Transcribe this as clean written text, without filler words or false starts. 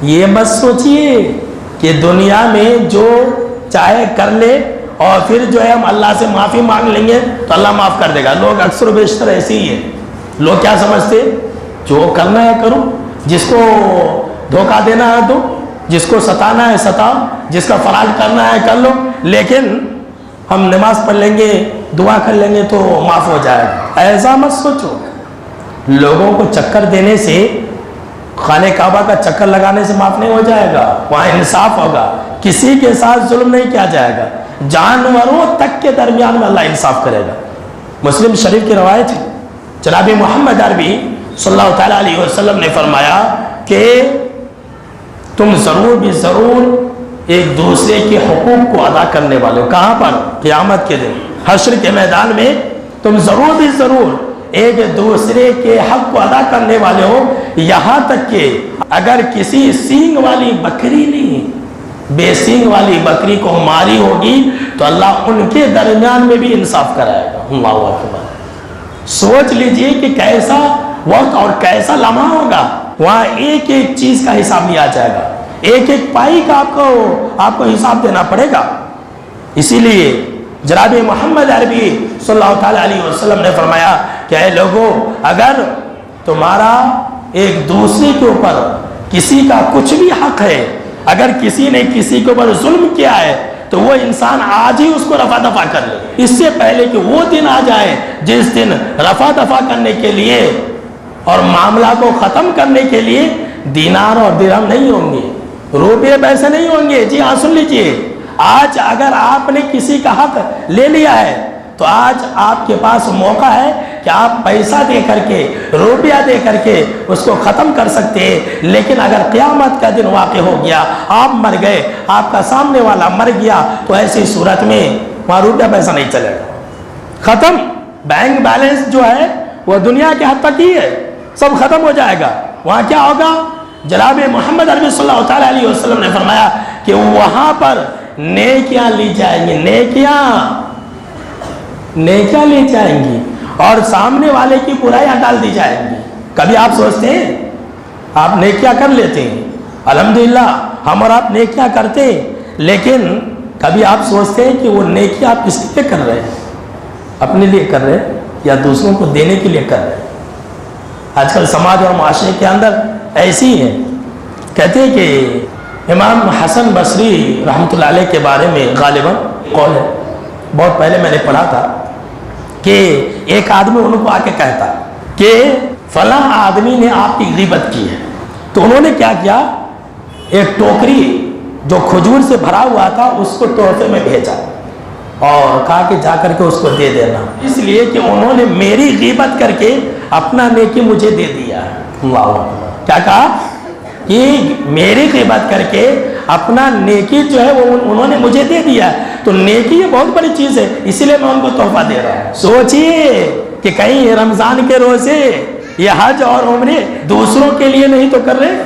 یہ مت سوچئے کہ دنیا میں جو چاہے کر لے اور پھر جو ہے ہم اللہ سے معافی مانگ لیں گے تو اللہ معاف کر دے گا. لوگ اکثر و بیشتر ایسے ہی ہیں. لوگ کیا سمجھتے؟ جو کرنا ہے کرو، جس کو دھوکہ دینا ہے دو، جس کو ستانا ہے ستاؤ، جس کا فراڈ کرنا ہے کر لو، لیکن ہم نماز پڑھ لیں گے دعا کر لیں گے تو معاف ہو جائے گا. ایسا مت سوچو. لوگوں کو چکر دینے سے، خانہ کعبہ کا چکر لگانے سے معاف نہیں ہو جائے گا. وہاں انصاف ہوگا. کسی کے ساتھ ظلم نہیں کیا جائے گا. جانوروں تک کے درمیان میں اللہ انصاف کرے گا. مسلم شریف کی روایت ہے، جناب محمد عربی صلی اللہ تعالیٰ علیہ وسلم نے فرمایا کہ تم ضرور بھی ضرور ایک دوسرے کے حقوق کو ادا کرنے والے ہو. کہاں پر؟ قیامت کے دن حشر کے میدان میں تم ضرور بھی ضرور ایک دوسرے کے حق کو ادا کرنے والے ہو. یہاں تک کہ اگر کسی سینگ والی بکری نہیں، بے سینگ والی بکری کو ماری ہوگی تو اللہ ان کے درمیان میں بھی انصاف کرائے گا. اللہ اکبر. سوچ لیجئے کہ کیسا وقت اور کیسا لمحہ ہوگا. وہاں ایک ایک چیز کا حساب لیا جائے گا. ایک ایک پائی کا آپ کو حساب دینا پڑے گا. اسی لیے جناب محمد عربی صلی اللہ تعالیٰ علیہ وسلم نے فرمایا کہ اے لوگوں، اگر تمہارا ایک دوسرے کے اوپر کسی کا کچھ بھی حق ہے، اگر کسی نے کسی کے اوپر ظلم کیا ہے تو وہ انسان آج ہی اس کو رفع دفع کر لے، اس سے پہلے کہ وہ دن آ جائے جس دن رفع دفع کرنے کے لیے اور معاملہ کو ختم کرنے کے لیے دینار اور درہم نہیں ہوں گے، روپے پیسے نہیں ہوں گے. جی ہاں، سن لیجئے. آج اگر آپ نے کسی کا حق لے لیا ہے تو آج آپ کے پاس موقع ہے کہ آپ پیسہ دے کر کے، روپیہ دے کر کے اس کو ختم کر سکتے ہیں. لیکن اگر قیامت کا دن واقع ہو گیا، آپ مر گئے، آپ کا سامنے والا مر گیا، تو ایسی صورت میں وہاں روپیہ پیسہ نہیں چلے گا. ختم. بینک بیلنس جو ہے وہ دنیا کے حد تک ہی ہے، سب ختم ہو جائے گا. وہاں کیا ہوگا؟ جناب محمد عربی صلی اللہ تعالیٰ علیہ وسلم نے فرمایا کہ وہاں پر نیکیاں لی جائیں گی، نیکیاں لی جائیں گی اور سامنے والے کی برائیاں ڈال دی جائیں گی. کبھی آپ سوچتے ہیں، آپ نیکیاں کر لیتے ہیں، الحمدللہ ہم اور آپ نیکیاں کرتے ہیں، لیکن کبھی آپ سوچتے ہیں کہ وہ نیکیاں آپ کس لیے کر رہے ہیں؟ اپنے لیے کر رہے ہیں یا دوسروں کو دینے کے لیے کر رہے ہیں؟ آج کل سماج اور معاشرے کے اندر ایسی ہے. کہتے ہیں کہ امام حسن بصری رحمۃ اللہ علیہ کے بارے میں غالباً قول ہے، بہت پہلے میں نے پڑھا تھا کہ ایک آدمی ان کو آ کے کہتا کہ فلاں آدمی نے آپ کی غیبت کی ہے. تو انہوں نے کیا کیا، ایک ٹوکری جو کھجور سے بھرا ہوا تھا اس کو تحفے میں بھیجا اور کہا کہ جا کر کے اس کو دے دینا، اس لیے کہ انہوں نے میری غیبت کر کے اپنا نیکی مجھے دے دیا. اللہ کیا کہا کہ میری غیبت کر کے اپنا نیکی جو ہے وہ انہوں نے مجھے دے دیا. تو نیکی یہ بہت بڑی چیز ہے، اسی لیے میں ان کو تحفہ دے رہا ہوں. سوچئے کہ کہیں رمضان کے روزے، یہ حج اور عمرے دوسروں کے لیے نہیں تو کر رہے.